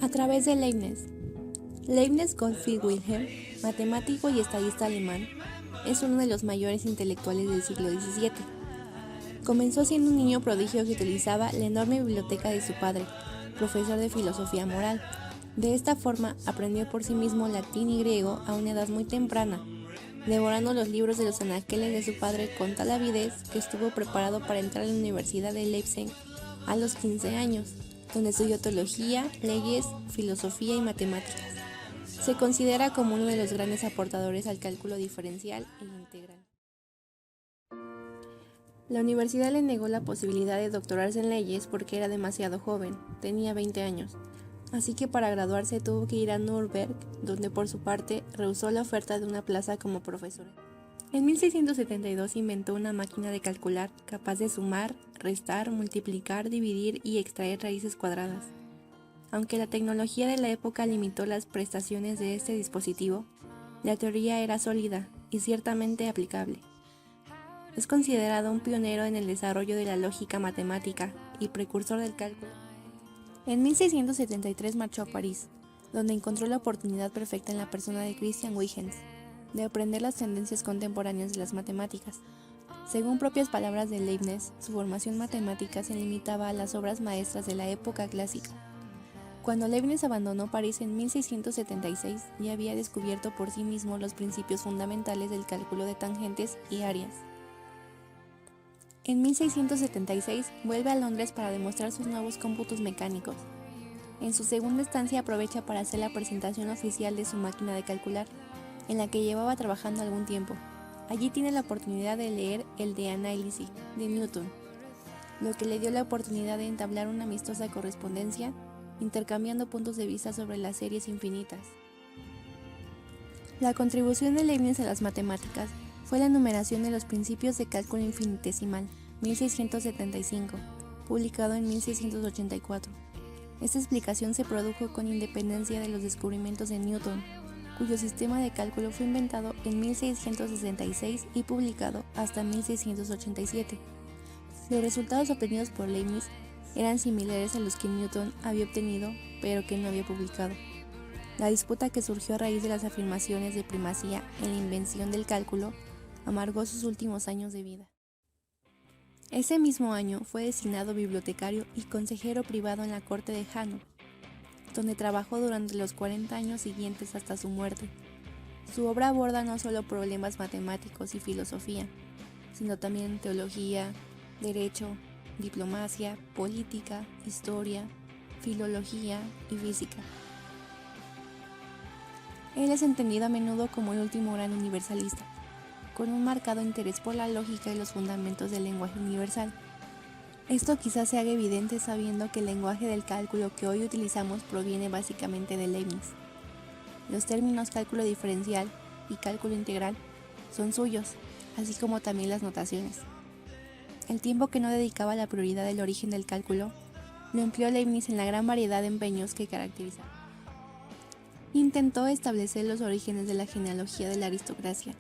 A través de Leibniz. Leibniz Gottfried Wilhelm, matemático y estadista alemán, es uno de los mayores intelectuales del siglo XVII. Comenzó siendo un niño prodigio que utilizaba la enorme biblioteca de su padre, profesor de filosofía moral. De esta forma aprendió por sí mismo latín y griego a una edad muy temprana, devorando los libros de los anaqueles de su padre con tal avidez que estuvo preparado para entrar a la Universidad de Leipzig a los 15 años, donde estudió teología, leyes, filosofía y matemáticas. Se considera como uno de los grandes aportadores al cálculo diferencial e integral. La universidad le negó la posibilidad de doctorarse en leyes porque era demasiado joven, tenía 20 años, así que para graduarse tuvo que ir a Nuremberg, donde por su parte rehusó la oferta de una plaza como profesor. En 1672 inventó una máquina de calcular capaz de sumar, restar, multiplicar, dividir y extraer raíces cuadradas. Aunque la tecnología de la época limitó las prestaciones de este dispositivo, la teoría era sólida y ciertamente aplicable. Es considerado un pionero en el desarrollo de la lógica matemática y precursor del cálculo. En 1673 marchó a París, donde encontró la oportunidad perfecta en la persona de Christian Huygens de aprender las tendencias contemporáneas de las matemáticas. Según propias palabras de Leibniz, su formación matemática se limitaba a las obras maestras de la época clásica. Cuando Leibniz abandonó París en 1676, ya había descubierto por sí mismo los principios fundamentales del cálculo de tangentes y áreas. En 1676 vuelve a Londres para demostrar sus nuevos cómputos mecánicos. En su segunda estancia aprovecha para hacer la presentación oficial de su máquina de calcular, en la que llevaba trabajando algún tiempo. Allí tiene la oportunidad de leer el De Analysis de Newton, lo que le dio la oportunidad de entablar una amistosa correspondencia, intercambiando puntos de vista sobre las series infinitas. La contribución de Leibniz a las matemáticas fue la enumeración de los principios de cálculo infinitesimal, 1675, publicado en 1684. Esta explicación se produjo con independencia de los descubrimientos de Newton, cuyo sistema de cálculo fue inventado en 1666 y publicado hasta 1687. Los resultados obtenidos por Leibniz eran similares a los que Newton había obtenido, pero que no había publicado. La disputa que surgió a raíz de las afirmaciones de primacía en la invención del cálculo amargó sus últimos años de vida. Ese mismo año fue designado bibliotecario y consejero privado en la corte de Hannover, donde trabajó durante los 40 años siguientes hasta su muerte. Su obra aborda no solo problemas matemáticos y filosofía, sino también teología, derecho, diplomacia, política, historia, filología y física. Él es entendido a menudo como el último gran universalista, con un marcado interés por la lógica y los fundamentos del lenguaje universal. Esto quizás se haga evidente sabiendo que el lenguaje del cálculo que hoy utilizamos proviene básicamente de Leibniz. Los términos cálculo diferencial y cálculo integral son suyos, así como también las notaciones. El tiempo que no dedicaba a la prioridad del origen del cálculo lo empleó Leibniz en la gran variedad de empeños que caracterizaba. Intentó establecer los orígenes de la genealogía de la aristocracia.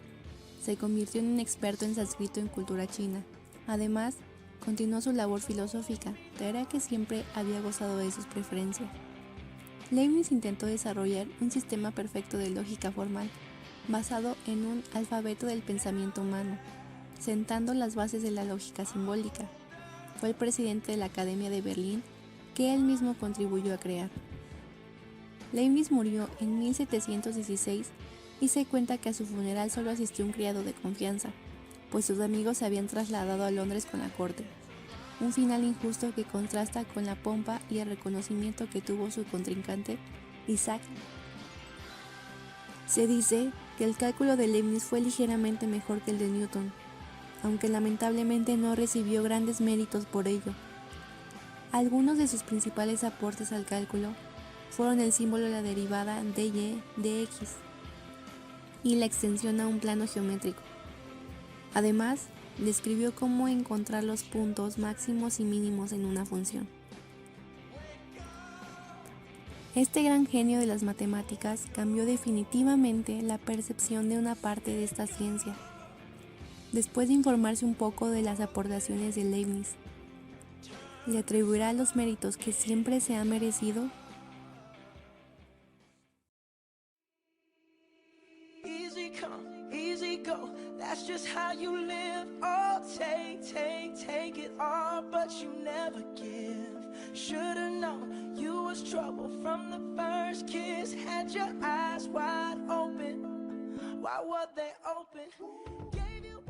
Se convirtió en un experto en sánscrito en cultura china. Además, continuó su labor filosófica, tarea que siempre había gozado de sus preferencias. Leibniz intentó desarrollar un sistema perfecto de lógica formal, basado en un alfabeto del pensamiento humano, sentando las bases de la lógica simbólica. Fue el presidente de la Academia de Berlín, que él mismo contribuyó a crear. Leibniz murió en 1716 y se cuenta que a su funeral solo asistió un criado de confianza, pues sus amigos se habían trasladado a Londres con la corte. Un final injusto que contrasta con la pompa y el reconocimiento que tuvo su contrincante, Isaac. Se dice que el cálculo de Leibniz fue ligeramente mejor que el de Newton, aunque lamentablemente no recibió grandes méritos por ello. Algunos de sus principales aportes al cálculo fueron el símbolo de la derivada dy de x y la extensión a un plano geométrico. Además, describió cómo encontrar los puntos máximos y mínimos en una función. Este gran genio de las matemáticas cambió definitivamente la percepción de una parte de esta ciencia. Después de informarse un poco de las aportaciones de Leibniz, ¿le atribuirá los méritos que siempre se ha merecido? come, easy go, that's just how you live. Oh, take it all, but you never give. Should've known you was trouble from the first kiss. Had your eyes wide open, why were they open? Gave you